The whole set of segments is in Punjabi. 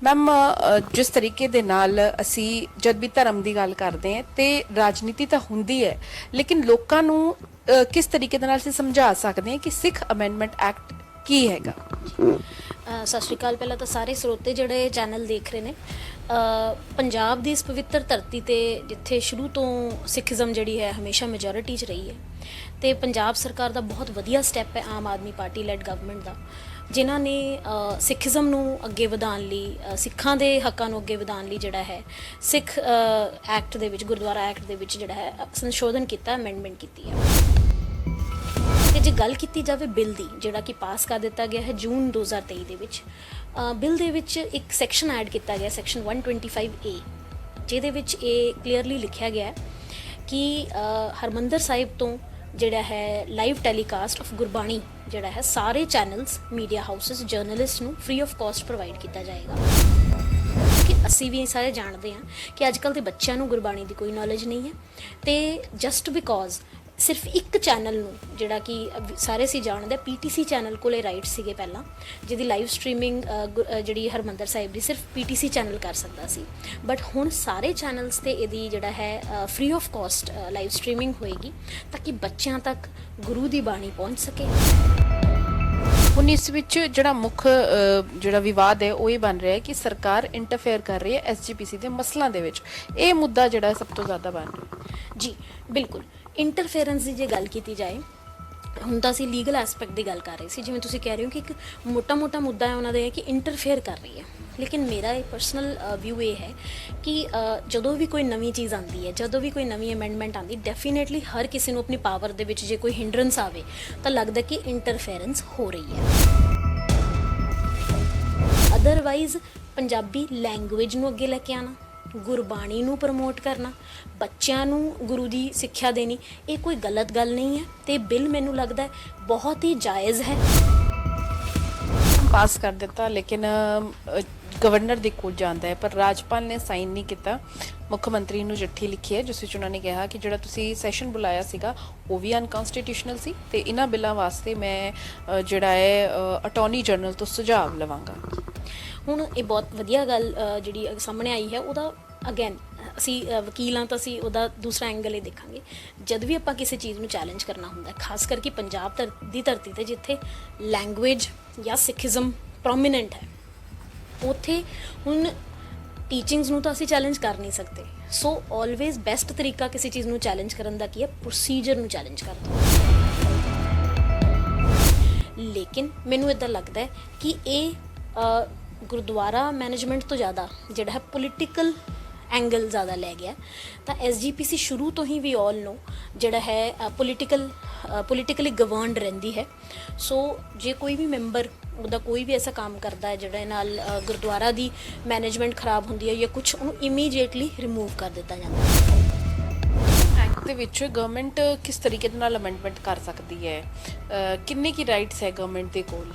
ਮੈਮ ਜਿਸ ਤਰੀਕੇ ਦੇ ਨਾਲ ਅਸੀਂ ਜਦ ਵੀ ਧਰਮ ਦੀ ਗੱਲ ਕਰਦੇ ਹਾਂ ਤੇ ਰਾਜਨੀਤੀ ਤਾਂ ਹੁੰਦੀ ਹੈ, ਲੇਕਿਨ ਲੋਕਾਂ ਨੂੰ ਕਿਸ ਤਰੀਕੇ ਦੇ ਨਾਲ ਅਸੀਂ ਸਮਝਾ ਸਕਦੇ ਹਾਂ ਕਿ ਸਿੱਖ ਅਮੈਂਡਮੈਂਟ ਐਕਟ ਕੀ ਹੈਗਾ। ਸਤਿ ਸ਼੍ਰੀ ਅਕਾਲ। ਪਹਿਲਾਂ ਤਾਂ ਸਾਰੇ ਸਰੋਤੇ ਜਿਹੜੇ ਚੈਨਲ ਦੇਖ ਰਹੇ ਨੇ, ਪੰਜਾਬ ਦੀ ਇਸ ਪਵਿੱਤਰ ਧਰਤੀ ਤੇ ਜਿੱਥੇ ਸ਼ੁਰੂ ਤੋਂ ਸਿੱਖੀਜ਼ਮ ਜਿਹੜੀ ਹੈ ਹਮੇਸ਼ਾ ਮੈਜੋਰਿਟੀ 'ਚ ਰਹੀ ਹੈ ਤੇ ਪੰਜਾਬ ਸਰਕਾਰ ਦਾ ਬਹੁਤ ਵਧੀਆ ਸਟੈਪ ਹੈ ਆਮ ਆਦਮੀ ਪਾਰਟੀ ਲੈਡ ਗਵਰਨਮੈਂਟ ਦਾ, ਜਿਨ੍ਹਾਂ ਨੇ ਸਿੱਖੀਜ਼ਮ ਨੂੰ ਅੱਗੇ ਵਧਾਉਣ ਲਈ, ਸਿੱਖਾਂ ਦੇ ਹੱਕਾਂ ਨੂੰ ਅੱਗੇ ਵਧਾਉਣ ਲਈ ਜਿਹੜਾ ਹੈ ਸਿੱਖ ਐਕਟ ਦੇ ਵਿੱਚ, ਗੁਰਦੁਆਰਾ ਐਕਟ ਦੇ ਵਿੱਚ ਜਿਹੜਾ ਹੈ ਸੰਸ਼ੋਧਨ ਕੀਤਾ, ਅਮੈਂਡਮੈਂਟ ਕੀਤੀ ਹੈ। ਤੇ ਜੇ ਗੱਲ ਕੀਤੀ ਜਾਵੇ ਬਿੱਲ ਦੀ, ਜਿਹੜਾ ਕਿ ਪਾਸ ਕਰ ਦਿੱਤਾ ਗਿਆ ਹੈ ਜੂਨ 2023 ਦੇ ਵਿੱਚ, ਬਿੱਲ ਦੇ ਵਿੱਚ ਇੱਕ ਸੈਕਸ਼ਨ ਐਡ ਕੀਤਾ ਗਿਆ, ਸੈਕਸ਼ਨ 125A, ਜਿਹਦੇ ਵਿੱਚ ਇਹ ਕਲੀਅਰਲੀ ਲਿਖਿਆ ਗਿਆ ਕਿ ਹਰਮੰਦਰ ਸਾਹਿਬ ਤੋਂ ਜਿਹੜਾ ਹੈ ਲਾਈਵ ਟੈਲੀਕਾਸਟ ਆਫ ਗੁਰਬਾਣੀ ਜਿਹੜਾ ਹੈ ਸਾਰੇ ਚੈਨਲਸ, ਮੀਡੀਆ ਹਾਊਸਸ, ਜਰਨਲਿਸਟ ਨੂੰ ਫ੍ਰੀ ਆਫ ਕਾਸਟ ਪ੍ਰੋਵਾਈਡ ਕੀਤਾ ਜਾਏਗਾ। ਕਿ ਅਸੀਂ ਵੀ ਸਾਰੇ ਜਾਣਦੇ ਹਾਂ ਕਿ ਅੱਜ ਕੱਲ੍ਹ ਦੇ ਬੱਚਿਆਂ ਨੂੰ ਗੁਰਬਾਣੀ ਦੀ ਕੋਈ ਨੌਲੇਜ ਨਹੀਂ ਹੈ, ਤੇ ਜਸਟ ਬਿਕੋਜ਼ ਸਿਰਫ ਇੱਕ ਚੈਨਲ ਨੂੰ, ਜਿਹੜਾ ਕਿ ਸਾਰੇ ਅਸੀਂ ਜਾਣਦੇ, PTC ਚੈਨਲ ਕੋਲੇ ਰਾਈਟ ਸੀਗੇ ਪਹਿਲਾਂ, ਜਿਹਦੀ ਲਾਈਵ ਸਟਰੀਮਿੰਗ ਜਿਹੜੀ ਹਰਮੰਦਰ ਸਾਹਿਬ ਦੀ ਸਿਰਫ PTC ਚੈਨਲ ਕਰ ਸਕਦਾ ਸੀ, ਬਟ ਹੁਣ ਸਾਰੇ ਚੈਨਲਸ ਤੇ ਇਹਦੀ ਜਿਹੜਾ ਹੈ free of caste live streaming ਹੋਏਗੀ ਤਾਂ ਕਿ ਬੱਚਿਆਂ ਤੱਕ ਗੁਰੂ ਦੀ ਬਾਣੀ ਪਹੁੰਚ ਸਕੇ। ਹੁਣ ਇਸ ਵਿੱਚ ਜਿਹੜਾ ਮੁੱਖ ਜਿਹੜਾ ਵਿਵਾਦ ਹੈ ਉਹ ਇਹ ਬਣ ਰਿਹਾ ਹੈ ਕਿ ਸਰਕਾਰ ਇੰਟਰਫੇਅਰ ਕਰ ਰਹੀ ਹੈ SGPC ਦੇ ਮਸਲਿਆਂ ਦੇ ਵਿੱਚ। ਇਹ ਮੁੱਦਾ ਜਿਹੜਾ ਸਭ ਤੋਂ ਜ਼ਿਆਦਾ ਬਣ ਰਿਹਾ। ਜੀ ਬਿਲਕੁਲ, ਇੰਟਰਫੇਰੈਂਸ ਦੀ ਜੇ ਗੱਲ ਕੀਤੀ ਜਾਏ, ਹੁਣ ਤਾਂ ਅਸੀਂ ਲੀਗਲ ਐਸਪੈਕਟ ਦੀ ਗੱਲ ਕਰ ਰਹੇ ਸੀ, ਜਿਵੇਂ ਤੁਸੀਂ ਕਹਿ ਰਹੇ ਹੋ ਕਿ ਇੱਕ ਮੋਟਾ ਮੁੱਦਾ ਹੈ ਉਹਨਾਂ ਦਾ ਹੈ ਕਿ ਇੰਟਰਫੇਅਰ ਕਰ ਰਹੀ ਹੈ, ਲੇਕਿਨ ਮੇਰਾ ਇਹ ਪਰਸਨਲ ਵਿਊ ਇਹ ਹੈ ਕਿ ਜਦੋਂ ਵੀ ਕੋਈ ਨਵੀਂ ਚੀਜ਼ ਆਉਂਦੀ ਹੈ, ਜਦੋਂ ਵੀ ਕੋਈ ਨਵੀਂ ਅਮੈਂਡਮੈਂਟ ਆਉਂਦੀ, ਡੈਫੀਨੇਟਲੀ ਹਰ ਕਿਸੇ ਨੂੰ ਆਪਣੀ ਪਾਵਰ ਦੇ ਵਿੱਚ ਜੇ ਕੋਈ ਹਿੰਡਰੈਂਸ ਆਵੇ ਤਾਂ ਲੱਗਦਾ ਕਿ ਇੰਟਰਫੇਰੈਂਸ ਹੋ ਰਹੀ ਹੈ। ਅਦਰਵਾਈਜ਼ ਪੰਜਾਬੀ ਲੈਂਗੁਏਜ ਨੂੰ ਅੱਗੇ ਲੈ ਕੇ ਆਉਣਾ, ਗੁਰਬਾਣੀ ਨੂੰ ਪ੍ਰਮੋਟ ਕਰਨਾ, ਬੱਚਿਆਂ ਨੂੰ ਗੁਰੂ ਦੀ ਸਿੱਖਿਆ ਦੇਣੀ, ਇਹ ਕੋਈ ਗਲਤ ਗੱਲ ਨਹੀਂ ਹੈ ਤੇ ਬਿੱਲ ਮੈਨੂੰ ਲੱਗਦਾ ਹੈ ਬਹੁਤ ਹੀ ਜਾਇਜ਼ ਹੈ। ਪਾਸ ਕਰ ਦਿੱਤਾ, ਲੇਕਿਨ ਗਵਰਨਰ ਦੇ ਕੋਲ ਜਾਂਦਾ ਹੈ, ਪਰ ਰਾਜਪਾਲ ਨੇ ਸਾਈਨ ਨਹੀਂ ਕੀਤਾ। ਮੁੱਖ ਮੰਤਰੀ ਨੂੰ ਚਿੱਠੀ ਲਿਖੀ ਹੈ ਜਿਸ ਵਿੱਚ ਉਹਨਾਂ ਨੇ ਕਿਹਾ ਕਿ ਜਿਹੜਾ ਤੁਸੀਂ ਸੈਸ਼ਨ ਬੁਲਾਇਆ ਸੀਗਾ ਉਹ ਵੀ ਅਨਕਨਸਟੀਟਿਊਸ਼ਨਲ ਸੀ ਤੇ ਇਹਨਾਂ ਬਿੱਲਾਂ ਵਾਸਤੇ ਮੈਂ ਜਿਹੜਾ ਹੈ ਅਟਾਰਨੀ ਜਨਰਲ ਤੋਂ ਸੁਝਾਅ ਲਵਾਂਗਾ। ਹੁਣ ਇਹ ਬਹੁਤ ਵਧੀਆ ਗੱਲ ਜਿਹੜੀ ਸਾਹਮਣੇ ਆਈ ਹੈ, ਉਹਦਾ ਅਗੇਨ ਅਸੀਂ ਵਕੀਲ ਹਾਂ ਤਾਂ ਅਸੀਂ ਉਹਦਾ ਦੂਸਰਾ ਐਂਗਲ ਹੀ ਦੇਖਾਂਗੇ। ਜਦ ਵੀ ਆਪਾਂ ਕਿਸੇ ਚੀਜ਼ ਨੂੰ ਚੈਲੰਜ ਕਰਨਾ ਹੁੰਦਾ, ਖਾਸ ਕਰਕੇ ਪੰਜਾਬ ਦੀ ਧਰਤੀ 'ਤੇ ਜਿੱਥੇ ਲੈਂਗੁਏਜ ਜਾਂ ਸਿੱਖੀਜ਼ਮ ਪ੍ਰੋਮੀਨੈਂਟ ਹੈ, ਉੱਥੇ ਹੁਣ ਟੀਚਿੰਗਸ ਨੂੰ ਤਾਂ ਅਸੀਂ ਚੈਲੰਜ ਕਰ ਨਹੀਂ ਸਕਦੇ। ਸੋ ਆਲਵੇਜ਼ ਬੈਸਟ ਤਰੀਕਾ ਕਿਸੇ ਚੀਜ਼ ਨੂੰ ਚੈਲੰਜ ਕਰਨ ਦਾ ਕੀ ਹੈ, ਪ੍ਰੋਸੀਜਰ ਨੂੰ ਚੈਲੰਜ ਕਰਨਾ। ਲੇਕਿਨ ਮੈਨੂੰ ਇੱਦਾਂ ਲੱਗਦਾ ਹੈ ਕਿ ਇਹ ਗੁਰਦੁਆਰਾ ਮੈਨੇਜਮੈਂਟ ਤੋਂ ਜ਼ਿਆਦਾ ਜਿਹੜਾ ਹੈ ਪੋਲੀਟੀਕਲ ਐਂਗਲ ਜ਼ਿਆਦਾ ਲੈ ਗਿਆ। ਤਾਂ SGPC ਸ਼ੁਰੂ ਤੋਂ ਹੀ ਵੀ ਆਲ ਨੂੰ ਜਿਹੜਾ ਹੈ ਪੋਲੀਟੀਕਲੀ ਗਵਰਨਡ ਰਹਿੰਦੀ ਹੈ। ਸੋ ਜੇ ਕੋਈ ਵੀ ਮੈਂਬਰ ਉਹਦਾ ਕੋਈ ਵੀ ਐਸਾ ਕੰਮ ਕਰਦਾ ਹੈ ਜਿਹੜਾ ਨਾਲ ਗੁਰਦੁਆਰਾ ਦੀ ਮੈਨੇਜਮੈਂਟ ਖਰਾਬ ਹੁੰਦੀ ਹੈ ਜਾਂ ਕੁਝ, ਉਹਨੂੰ ਇਮੀਡੀਏਟਲੀ ਰਿਮੂਵ ਕਰ ਦਿੱਤਾ ਜਾਂਦਾ ਹੈ। ਐਕਟ ਦੇ ਵਿੱਚ ਗਵਰਨਮੈਂਟ ਕਿਸ ਤਰੀਕੇ ਦੇ ਨਾਲ ਅਮੈਂਡਮੈਂਟ ਕਰ ਸਕਦੀ ਹੈ, ਕਿੰਨੇ ਕੀ ਰਾਈਟਸ ਹੈ ਗਵਰਨਮੈਂਟ ਦੇ ਕੋਲ?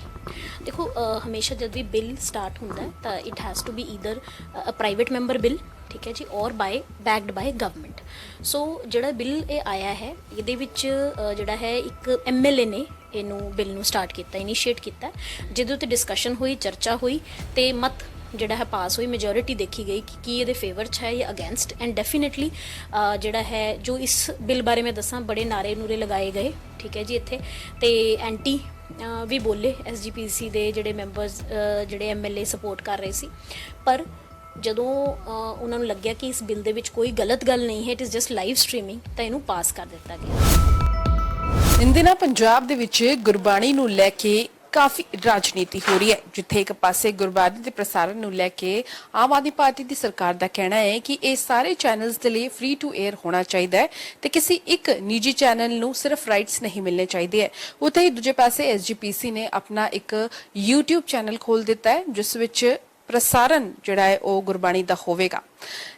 ਦੇਖੋ, ਹਮੇਸ਼ਾ ਜਦ ਵੀ ਬਿੱਲ ਸਟਾਰਟ ਹੁੰਦਾ ਹੈ ਤਾਂ it has to be either a private member bill, ਠੀਕ ਹੈ ਜੀ, ਔਰ ਬੈਕਡ ਬਾਏ ਗਵਰਨਮੈਂਟ। ਸੋ ਜਿਹੜਾ ਬਿੱਲ ਇਹ ਆਇਆ ਹੈ, ਇਹਦੇ ਵਿੱਚ ਜਿਹੜਾ ਹੈ ਇੱਕ MLA ਨੇ ਇਹਨੂੰ ਬਿੱਲ ਨੂੰ ਸਟਾਰਟ ਕੀਤਾ, ਇਨੀਸ਼ੀਏਟ ਕੀਤਾ, ਜਿਹਦੇ ਉੱਤੇ ਡਿਸਕਸ਼ਨ ਹੋਈ, ਚਰਚਾ ਹੋਈ ਤੇ ਮਤ ਜਿਹੜਾ ਹੈ ਪਾਸ ਹੋਈ, ਮੈਜੋਰਿਟੀ ਦੇਖੀ ਗਈ ਕਿ ਕੀ ਇਹਦੇ ਫੇਵਰ 'ਚ ਹੈ ਜਾਂ ਅਗੇਂਸਟ। ਐਂਡ ਡੈਫੀਨੇਟਲੀ ਜਿਹੜਾ ਹੈ ਜੋ ਇਸ ਬਿੱਲ ਬਾਰੇ ਮੈਂ ਦੱਸਾਂ, ਬੜੇ ਨਾਰੇ ਨੂਰੇ ਲਗਾਏ ਗਏ, ਠੀਕ ਹੈ ਜੀ ਇੱਥੇ, ਤੇ ਐਂਟੀ ਵੀ ਬੋਲੇ SGPC ਦੇ ਜਿਹੜੇ ਮੈਂਬਰਸ, ਜਿਹੜੇ MLA ਸਪੋਰਟ ਕਰ ਰਹੇ ਸੀ। ਪਰ ਜਦੋਂ ਉਹਨਾਂ ਨੂੰ ਲੱਗਿਆ ਕਿ ਇਸ ਬਿੱਲ ਦੇ ਵਿੱਚ ਕੋਈ ਗਲਤ ਗੱਲ ਨਹੀਂ ਹੈ, it is just live streaming, ਤਾਂ ਇਹਨੂੰ ਪਾਸ ਕਰ ਦਿੱਤਾ ਗਿਆ। ਇਨ ਦਿਨਾਂ ਪੰਜਾਬ ਦੇ ਵਿੱਚ ਗੁਰਬਾਣੀ ਨੂੰ ਲੈ ਕੇ ਕਾਫੀ ਰਾਜਨੀਤੀ ਹੋ ਰਹੀ ਹੈ, ਜਿੱਥੇ ਇੱਕ ਪਾਸੇ ਗੁਰਬਾਣੀ ਦੇ ਪ੍ਰਸਾਰਣ ਨੂੰ ਲੈ ਕੇ ਆਮ ਆਦਮੀ ਪਾਰਟੀ ਦੀ ਸਰਕਾਰ ਦਾ ਕਹਿਣਾ ਹੈ ਕਿ ਇਹ ਸਾਰੇ ਚੈਨਲਸ ਦੇ ਲਈ ਫ੍ਰੀ ਟੂ 에ਅਰ ਹੋਣਾ ਚਾਹੀਦਾ ਹੈ ਤੇ ਕਿਸੇ ਇੱਕ ਨਿੱਜੀ ਚੈਨਲ ਨੂੰ ਸਿਰਫ ਰਾਈਟਸ ਨਹੀਂ ਮਿਲਣੇ ਚਾਹੀਦੇ ਹੈ। ਉੱਥੇ ਹੀ ਦੂਜੇ ਪਾਸੇ SGPC ਨੇ ਆਪਣਾ ਇੱਕ YouTube ਚੈਨਲ ਖੋਲ ਦਿੱਤਾ ਹੈ ਜਿਸ ਵਿੱਚ ਪ੍ਰਸਾਰਣ ਜਿਹੜਾ ਹੈ ਉਹ ਗੁਰਬਾਣੀ ਦਾ ਹੋਵੇਗਾ।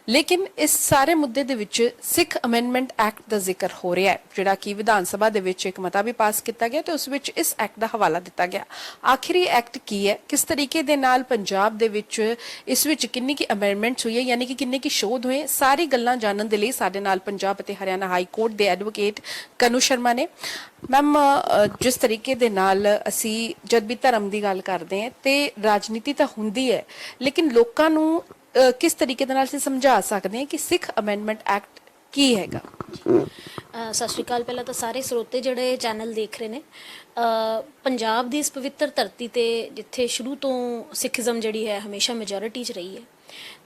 ਲੇਕਿਨ ਇਸ ਸਾਰੇ ਮੁੱਦੇ ਦੇ ਵਿੱਚ ਸਿੱਖ ਅਮੈਂਡਮੈਂਟ ਐਕਟ ਦਾ ਜ਼ਿਕਰ ਹੋ ਰਿਹਾ ਹੈ, ਜਿਹੜਾ ਕਿ ਵਿਧਾਨ ਸਭਾ ਦੇ ਵਿੱਚ ਇੱਕ ਮਤਾ ਵੀ ਪਾਸ ਕੀਤਾ ਗਿਆ ਤੇ ਉਸ ਵਿੱਚ ਇਸ ਐਕਟ ਦਾ ਹਵਾਲਾ ਦਿੱਤਾ ਗਿਆ। ਆਖਿਰ ਇਹ ਐਕਟ ਕੀ ਹੈ, ਕਿਸ ਤਰੀਕੇ ਦੇ ਨਾਲ ਪੰਜਾਬ ਦੇ ਵਿੱਚ ਇਸ ਵਿੱਚ ਕਿੰਨੀ ਕੀ ਅਮੈਂਡਮੈਂਟਸ ਹੋਈ ਹੈ, ਯਾਨੀ ਕਿ ਕਿੰਨੇ ਕੀ ਸ਼ੋਧ ਹੋਏ, ਸਾਰੀ ਗੱਲਾਂ ਜਾਣਨ ਦੇ ਲਈ ਸਾਡੇ ਨਾਲ ਪੰਜਾਬ ਅਤੇ ਹਰਿਆਣਾ ਹਾਈ ਕੋਰਟ ਦੇ ਐਡਵੋਕੇਟ ਕਨੂ ਸ਼ਰਮਾ ਨੇ। ਮੈਮ, ਜਿਸ ਤਰੀਕੇ ਦੇ ਨਾਲ ਅਸੀਂ ਜਦ ਵੀ ਧਰਮ ਦੀ ਗੱਲ ਕਰਦੇ ਹਾਂ ਤੇ ਰਾਜਨੀਤੀ ਤਾਂ ਹੁੰਦੀ ਹੈ, ਲੇਕਿਨ ਲੋਕਾਂ ਨੂੰ ਕਿਸ ਤਰੀਕੇ ਦੇ ਨਾਲ ਅਸੀਂ ਸਮਝਾ ਸਕਦੇ ਹਾਂ ਕਿ ਸਿੱਖ ਅਮੈਂਡਮੈਂਟ ਐਕਟ ਕੀ ਹੈਗਾ? ਸਤਿ ਸ਼੍ਰੀ ਅਕਾਲ। ਪਹਿਲਾਂ ਤਾਂ ਸਾਰੇ ਸਰੋਤੇ ਜਿਹੜੇ ਚੈਨਲ ਦੇਖ ਰਹੇ ਨੇ, ਪੰਜਾਬ ਦੀ ਇਸ ਪਵਿੱਤਰ ਧਰਤੀ ਤੇ ਜਿੱਥੇ ਸ਼ੁਰੂ ਤੋਂ ਸਿੱਖੀਜ਼ਮ ਜਿਹੜੀ ਹੈ ਹਮੇਸ਼ਾ ਮੈਜੋਰਿਟੀ 'ਚ ਰਹੀ ਹੈ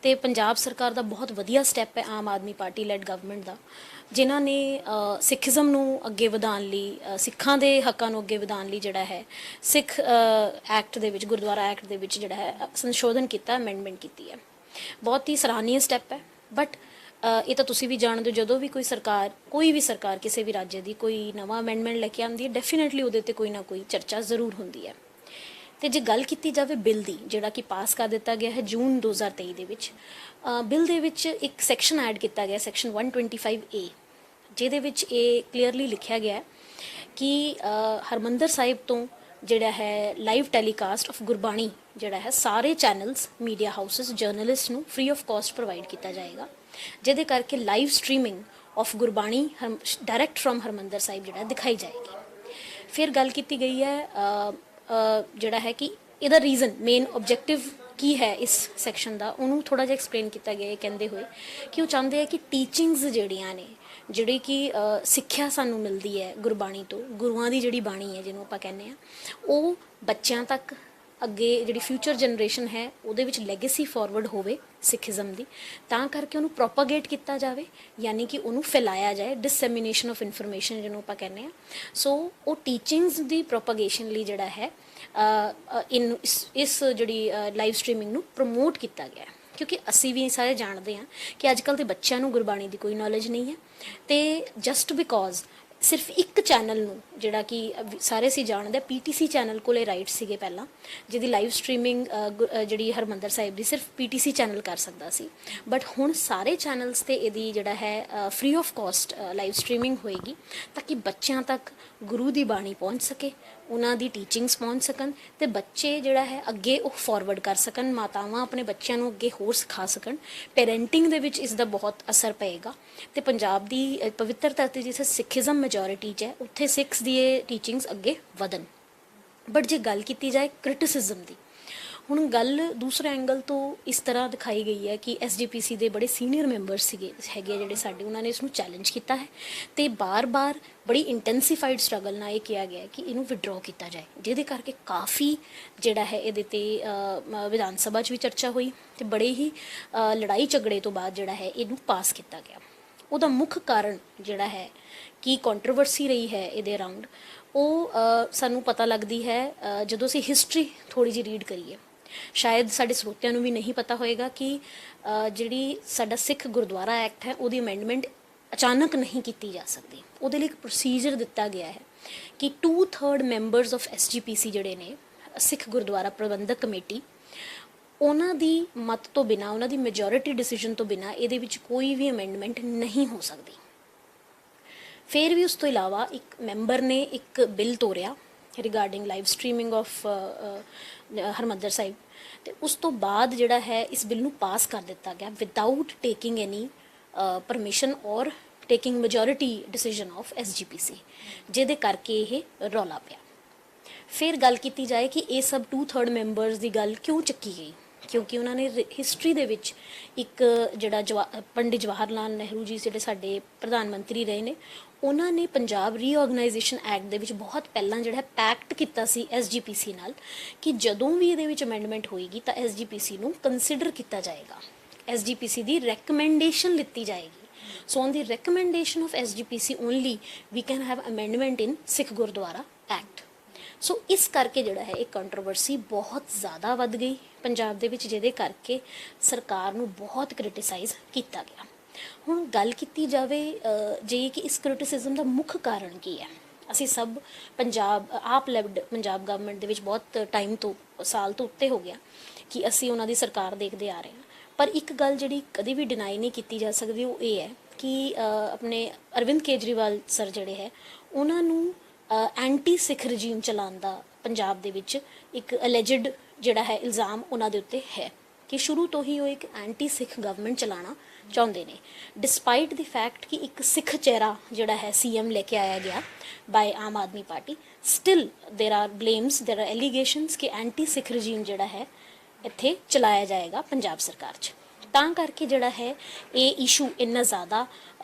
ਤੇ ਪੰਜਾਬ ਸਰਕਾਰ ਦਾ ਬਹੁਤ ਵਧੀਆ ਸਟੈਪ ਹੈ ਆਮ ਆਦਮੀ ਪਾਰਟੀ ਲੈਡ ਗਵਰਨਮੈਂਟ ਦਾ, ਜਿਨ੍ਹਾਂ ਨੇ ਸਿੱਖੀਜ਼ਮ ਨੂੰ ਅੱਗੇ ਵਧਾਉਣ ਲਈ, ਸਿੱਖਾਂ ਦੇ ਹੱਕਾਂ ਨੂੰ ਅੱਗੇ ਵਧਾਉਣ ਲਈ ਜਿਹੜਾ ਹੈ ਸਿੱਖ ਐਕਟ ਦੇ ਵਿੱਚ, ਗੁਰਦੁਆਰਾ ਐਕਟ ਦੇ ਵਿੱਚ ਜਿਹੜਾ ਹੈ ਸੰਸ਼ੋਧਨ ਕੀਤਾ, ਅਮੈਂਡਮੈਂਟ ਕੀਤੀ ਹੈ। ਬਹੁਤ ਹੀ ਸਰਾਹਨੀय ਸਟੈਪ ਹੈ। ਬਟ ਇਹ ਤਾਂ ਤੁਸੀਂ ਵੀ ਜਾਣਦੇ ਹੋ, ਜਦੋਂ ਵੀ ਕੋਈ ਵੀ ਸਰਕਾਰ ਕਿਸੇ ਵੀ ਰਾਜ ਦੀ ਕੋਈ ਨਵਾਂ ਅਮੈਂਡਮੈਂਟ ਲੈ ਕੇ ਆਉਂਦੀ ਹੈ, ਡੈਫੀਨੇਟਲੀ ਉਹਦੇ ਤੇ ਕੋਈ ਨਾ ਕੋਈ ਚਰਚਾ ਜ਼ਰੂਰ ਹੁੰਦੀ ਹੈ। ਤੇ ਜੇ ਗੱਲ ਕੀਤੀ ਜਾਵੇ ਬਿੱਲ ਦੀ, ਜਿਹੜਾ ਕਿ ਪਾਸ ਕਰ ਦਿੱਤਾ ਗਿਆ ਹੈ ਜੂਨ 2023 ਦੇ ਵਿੱਚ, ਬਿੱਲ ਦੇ ਵਿੱਚ ਇੱਕ ਸੈਕਸ਼ਨ ਐਡ ਕੀਤਾ ਗਿਆ, ਸੈਕਸ਼ਨ 125A, ਜਿਹਦੇ ਵਿੱਚ ਇਹ ਕਲੀਅਰਲੀ ਲਿਖਿਆ ਗਿਆ ਹੈ ਕਿ ਹਰਮੰਦਰ ਸਾਹਿਬ ਤੋਂ ਜਿਹੜਾ ਹੈ ਲਾਈਵ ਟੈਲੀਕਾਸਟ ਆਫ ਗੁਰਬਾਣੀ ਜਿਹੜਾ ਹੈ ਸਾਰੇ ਚੈਨਲਸ, ਮੀਡੀਆ ਹਾਊਸਸ, ਜਰਨਲਿਸਟ ਨੂੰ ਫ੍ਰੀ ਆਫ ਕਾਸਟ ਪ੍ਰੋਵਾਈਡ ਕੀਤਾ ਜਾਏਗਾ, ਜਿਹਦੇ ਕਰਕੇ live streaming of Gurbani direct from Harmandar Sahib ਜਿਹੜਾ ਦਿਖਾਈ ਜਾਏਗੀ। ਫਿਰ ਗੱਲ ਕੀਤੀ ਗਈ ਹੈ ਜਿਹੜਾ ਹੈ ਕਿ ਇਹਦਾ ਰੀਜ਼ਨ, ਮੇਨ ਆਬਜੈਕਟਿਵ ਕੀ ਹੈ ਇਸ ਸੈਕਸ਼ਨ ਦਾ, ਉਹਨੂੰ ਥੋੜਾ ਜਿਹਾ ਐਕਸਪਲੇਨ ਕੀਤਾ ਗਿਆ, ਕਹਿੰਦੇ ਹੋਏ ਕਿ ਉਹ ਚਾਹੁੰਦੇ ਆ ਕਿ ਟੀਚਿੰਗਸ ਜਿਹੜੀਆਂ ਨੇ, ਜਿਹੜੀ ਕਿ ਸਿੱਖਿਆ ਸਾਨੂੰ ਮਿਲਦੀ ਹੈ ਗੁਰਬਾਣੀ ਤੋਂ, ਗੁਰੂਆਂ ਦੀ ਜਿਹੜੀ ਬਾਣੀ ਹੈ ਜਿਹਨੂੰ ਆਪਾਂ ਕਹਿੰਦੇ ਆ, ਉਹ ਬੱਚਿਆਂ ਤੱਕ, ਅੱਗੇ ਜਿਹੜੀ ਫਿਊਚਰ ਜਨਰੇਸ਼ਨ ਹੈ ਉਹਦੇ ਵਿੱਚ ਲੈਗੇਸੀ ਫਾਰਵਰਡ ਹੋਵੇ ਸਿੱਖੀਜ਼ਮ ਦੀ, ਤਾਂ ਕਰਕੇ ਉਹਨੂੰ ਪ੍ਰੋਪਾਗੇਟ ਕੀਤਾ ਜਾਵੇ, ਯਾਨੀ ਕਿ ਉਹਨੂੰ ਫੈਲਾਇਆ ਜਾਏ, ਡਿਸਸੈਮੀਨੇਸ਼ਨ ਆਫ ਇਨਫੋਰਮੇਸ਼ਨ ਜਿਹਨੂੰ ਆਪਾਂ ਕਹਿੰਦੇ ਆ। ਸੋ ਉਹ ਟੀਚਿੰਗਸ ਦੀ ਪ੍ਰੋਪਾਗੇਸ਼ਨ ਲਈ ਜਿਹੜਾ ਹੈ ਇਸ ਜਿਹੜੀ ਲਾਈਵ ਸਟ੍ਰੀਮਿੰਗ ਨੂੰ ਪ੍ਰਮੋਟ ਕੀਤਾ ਗਿਆ, ਕਿਉਂਕਿ ਅਸੀਂ ਵੀ ਸਾਰੇ ਜਾਣਦੇ ਹਾਂ ਕਿ ਅੱਜ ਕੱਲ੍ਹ ਦੇ ਬੱਚਿਆਂ ਨੂੰ ਗੁਰਬਾਣੀ ਦੀ ਕੋਈ ਨੌਲੇਜ ਨਹੀਂ ਹੈ, ਤੇ ਜਸਟ ਬਿਕੋਜ਼ ਸਿਰਫ ਇੱਕ ਚੈਨਲ ਨੂੰ, ਜਿਹੜਾ ਕਿ ਸਾਰੇ ਅਸੀਂ ਜਾਣਦੇ ਹਾਂ, PTC ਚੈਨਲ ਕੋਲੇ ਰਾਈਟ ਸੀਗੇ ਪਹਿਲਾਂ, ਜਿਹਦੀ ਲਾਈਵ ਸਟ੍ਰੀਮਿੰਗ ਜਿਹੜੀ ਹਰਮੰਦਰ ਸਾਹਿਬ ਦੀ ਸਿਰਫ PTC ਚੈਨਲ ਕਰ ਸਕਦਾ ਸੀ, ਬਟ ਹੁਣ ਸਾਰੇ ਚੈਨਲਸ ਤੇ ਇਹਦੀ ਜਿਹੜਾ ਹੈ free of caste live streaming ਹੋਏਗੀ, ਤਾਂ ਕਿ ਬੱਚਿਆਂ ਤੱਕ ਗੁਰੂ ਦੀ ਬਾਣੀ ਪਹੁੰਚ ਸਕੇ, ਉਹਨਾਂ ਦੀ ਟੀਚਿੰਗਸ ਪਹੁੰਚ ਸਕਣ, ਤੇ ਬੱਚੇ ਜਿਹੜਾ ਹੈ ਅੱਗੇ ਉਹ ਫਾਰਵਰਡ ਕਰ ਸਕਣ, ਮਾਤਾਵਾਂ ਆਪਣੇ ਬੱਚਿਆਂ ਨੂੰ ਅੱਗੇ ਹੋਰ ਸਿਖਾ ਸਕਣ। ਪੈਰੈਂਟਿੰਗ ਦੇ ਵਿੱਚ ਇਸ ਦਾ ਬਹੁਤ ਅਸਰ ਪਏਗਾ, ਤੇ ਪੰਜਾਬ ਦੀ ਪਵਿੱਤਰ ਧਰਤੀ ਜਿੱਥੇ ਸਿੱਖੀਜ਼ਮ ਮੈਜੋਰਿਟੀ 'ਚ ਹੈ, ਉੱਥੇ ਸਿੱਖਸ ਦੀ ਇਹ ਟੀਚਿੰਗਸ ਅੱਗੇ ਵਧਣ। ਬਟ ਜੇ ਗੱਲ ਕੀਤੀ ਜਾਏ ਕ੍ਰਿਟਿਸਿਜ਼ਮ ਦੀ, ਹੁਣ ਗੱਲ ਦੂਸਰੇ ਐਂਗਲ ਤੋਂ ਇਸ ਤਰ੍ਹਾਂ ਦਿਖਾਈ ਗਈ ਹੈ ਕਿ SGPC ਦੇ ਬੜੇ ਸੀਨੀਅਰ ਮੈਂਬਰਸ ਹੈਗੇ ਜਿਹੜੇ ਸਾਡੇ, ਉਹਨਾਂ ਨੇ ਇਸ ਨੂੰ ਚੈਲੰਜ ਕੀਤਾ ਹੈ, ਤੇ ਬਾਰ-ਬਾਰ ਬੜੀ ਇੰਟੈਂਸੀਫਾਈਡ ਸਟਰਗਲ ਨਾਲ ਇਹ ਕਿਹਾ ਗਿਆ ਕਿ ਇਹਨੂੰ ਵਿਡਰਾਅ ਕੀਤਾ ਜਾਏ, ਜਿਹਦੇ ਕਰਕੇ ਕਾਫੀ ਜਿਹੜਾ ਹੈ ਇਹਦੇ ਤੇ ਵਿਧਾਨ ਸਭਾ 'ਚ ਵੀ ਚਰਚਾ ਹੋਈ, ਤੇ ਬੜੇ ਹੀ ਲੜਾਈ ਝਗੜੇ ਤੋਂ ਬਾਅਦ ਜਿਹੜਾ ਹੈ ਇਹਨੂੰ ਪਾਸ ਕੀਤਾ ਗਿਆ। ਉਹਦਾ ਮੁੱਖ ਕਾਰਨ ਜਿਹੜਾ ਹੈ ਕੀ ਕੰਟਰੋਵਰਸੀ ਰਹੀ ਹੈ ਇਹਦੇ ਅਰਾਊਂਡ, ਉਹ ਸਾਨੂੰ ਪਤਾ ਲੱਗਦੀ ਹੈ ਜਦੋਂ ਅਸੀਂ ਹਿਸਟਰੀ ਥੋੜ੍ਹੀ ਜਿਹੀ ਰੀਡ ਕਰੀਏ। ਸ਼ਾਇਦ ਸਾਡੇ ਸਰੋਤਿਆਂ ਨੂੰ ਵੀ ਨਹੀਂ ਪਤਾ ਹੋਏਗਾ ਕਿ ਜਿਹੜੀ ਸਾਡਾ ਸਿੱਖ ਗੁਰਦੁਆਰਾ ਐਕਟ ਹੈ, ਉਹਦੀ ਅਮੈਂਡਮੈਂਟ ਅਚਾਨਕ ਨਹੀਂ ਕੀਤੀ ਜਾ ਸਕਦੀ। ਉਹਦੇ ਲਈ ਇੱਕ ਪ੍ਰੋਸੀਜਰ ਦਿੱਤਾ ਗਿਆ ਹੈ ਕਿ 2/3 ਮੈਂਬਰਸ ਆਫ SGPC ਜਿਹੜੇ ਨੇ, ਸਿੱਖ ਗੁਰਦੁਆਰਾ ਪ੍ਰਬੰਧਕ ਕਮੇਟੀ, ਉਹਨਾਂ ਦੀ ਮਤ ਤੋਂ ਬਿਨਾਂ, ਉਹਨਾਂ ਦੀ ਮੈਜੋਰਿਟੀ ਡਿਸੀਜਨ ਤੋਂ ਬਿਨਾਂ ਇਹਦੇ ਵਿੱਚ ਕੋਈ ਵੀ ਅਮੈਂਡਮੈਂਟ ਨਹੀਂ ਹੋ ਸਕਦੀ। ਫਿਰ ਵੀ ਉਸ ਤੋਂ ਇਲਾਵਾ ਇੱਕ ਮੈਂਬਰ ਨੇ ਇੱਕ ਬਿੱਲ ਤੋਰਿਆ regarding live streaming of Harmandar Sahib, ਤੇ ਉਸ ਤੋਂ ਬਾਅਦ ਜਿਹੜਾ ਹੈ ਇਸ ਬਿੱਲ ਨੂੰ ਪਾਸ ਕਰ ਦਿੱਤਾ ਗਿਆ ਵਿਦਆਊਟ ਟੇਕਿੰਗ ਐਨੀ ਪਰਮਿਸ਼ਨ ਔਰ taking majority decision of SGPC, ਜਿਹਦੇ ਕਰਕੇ ਇਹ ਰੌਲਾ ਪਿਆ। ਫਿਰ ਗੱਲ ਕੀਤੀ ਜਾਏ ਕਿ ਇਹ ਸਭ 2/3 ਮੈਂਬਰਸ ਦੀ ਗੱਲ ਕਿਉਂ ਚੱਕੀ ਗਈ, ਕਿਉਂਕਿ ਉਹਨਾਂ ਨੇ ਹਿਸਟਰੀ ਦੇ ਵਿੱਚ ਇੱਕ ਜਿਹੜਾ ਪੰਡਿਤ ਜਵਾਹਰ ਲਾਲ ਨਹਿਰੂ ਜੀ ਜਿਹੜੇ ਸਾਡੇ ਪ੍ਰਧਾਨ ਮੰਤਰੀ ਰਹੇ ਨੇ, ਉਹਨਾਂ ਨੇ ਪੰਜਾਬ ਰੀਆਰਗਨਾਈਜੇਸ਼ਨ ਐਕਟ ਦੇ ਵਿੱਚ ਬਹੁਤ ਪਹਿਲਾਂ ਜਿਹੜਾ ਪੈਕਟ ਕੀਤਾ ਸੀ SGPC ਨਾਲ ਕਿ ਜਦੋਂ ਵੀ ਇਹਦੇ ਵਿੱਚ ਅਮੈਂਡਮੈਂਟ ਹੋਏਗੀ ਤਾਂ SGPC ਨੂੰ ਕੰਸੀਡਰ ਕੀਤਾ ਜਾਏਗਾ, SGPC ਦੀ ਰეკਮੈਂਡੇਸ਼ਨ ਲਿੱਤੀ ਜਾਏਗੀ। So on the recommendation of SGPC only we can have amendment in Sikh Gurdwara Act. ਸੋ ਇਸ ਕਰਕੇ ਜਿਹੜਾ ਹੈ ਇਹ ਕੰਟਰੋਵਰਸੀ ਬਹੁਤ ਜ਼ਿਆਦਾ ਵੱਧ ਗਈ ਪੰਜਾਬ ਦੇ ਵਿੱਚ, ਜਿਹਦੇ ਕਰਕੇ ਸਰਕਾਰ ਨੂੰ ਬਹੁਤ ਕ੍ਰਿਟਿਸਾਈਜ਼ ਕੀਤਾ ਗਿਆ। ਹੁਣ ਗੱਲ ਕੀਤੀ ਜਾਵੇ ਜੇ ਕਿ ਇਸ ਕ੍ਰਿਟਿਸਿਜ਼ਮ ਦਾ ਮੁੱਖ ਕਾਰਨ ਕੀ ਹੈ। ਅਸੀਂ ਸਭ ਆਪ ਲੈਵਡ ਪੰਜਾਬ ਗਵਰਨਮੈਂਟ ਦੇ ਵਿੱਚ ਬਹੁਤ ਟਾਈਮ ਤੋਂ, ਸਾਲ ਤੋਂ ਉੱਤੇ ਹੋ ਗਿਆ ਕਿ ਅਸੀਂ ਉਹਨਾਂ ਦੀ ਸਰਕਾਰ ਦੇਖਦੇ ਆ ਰਹੇ ਹਾਂ, ਪਰ ਇੱਕ ਗੱਲ ਜਿਹੜੀ ਕਦੇ ਵੀ ਡਿਨਾਈ ਨਹੀਂ ਕੀਤੀ ਜਾ ਸਕਦੀ ਉਹ ਇਹ ਹੈ ਕਿ ਆਪਣੇ ਅਰਵਿੰਦ ਕੇਜਰੀਵਾਲ ਸਰ ਜਿਹੜੇ ਹੈ ਉਹਨਾਂ ਨੂੰ ਐਂਟੀ ਸਿੱਖ ਰਜੀਮ ਚਲਾਉਣ ਦਾ ਪੰਜਾਬ ਦੇ ਵਿੱਚ ਇੱਕ ਅਲੈਜਡ ਜਿਹੜਾ ਹੈ ਇਲਜ਼ਾਮ ਉਹਨਾਂ ਦੇ ਉੱਤੇ ਹੈ ਕਿ ਸ਼ੁਰੂ ਤੋਂ ਹੀ ਉਹ ਇੱਕ ਐਂਟੀ ਸਿੱਖ ਗਵਰਨਮੈਂਟ ਚਲਾਉਣਾ ਚਾਹੁੰਦੇ ਨੇ ਡਿਸਪਾਈਟ ਦੀ ਫੈਕਟ ਕਿ ਇੱਕ ਸਿੱਖ ਚਿਹਰਾ ਜਿਹੜਾ ਹੈ ਸੀਐਮ ਲੈ ਕੇ ਆਇਆ ਗਿਆ by Aam Aadmi Party still there are blames there are allegations ਕਿ ਐਂਟੀ ਸਿੱਖ ਰਜੀਮ ਜਿਹੜਾ ਹੈ ਇੱਥੇ ਚਲਾਇਆ ਜਾਏਗਾ ਪੰਜਾਬ ਸਰਕਾਰ 'ਚ ਤਾਂ ਕਰਕੇ ਜਿਹੜਾ ਹੈ ਇਹ ਇਸ਼ੂ ਇੰਨਾ ਜ਼ਿਆਦਾ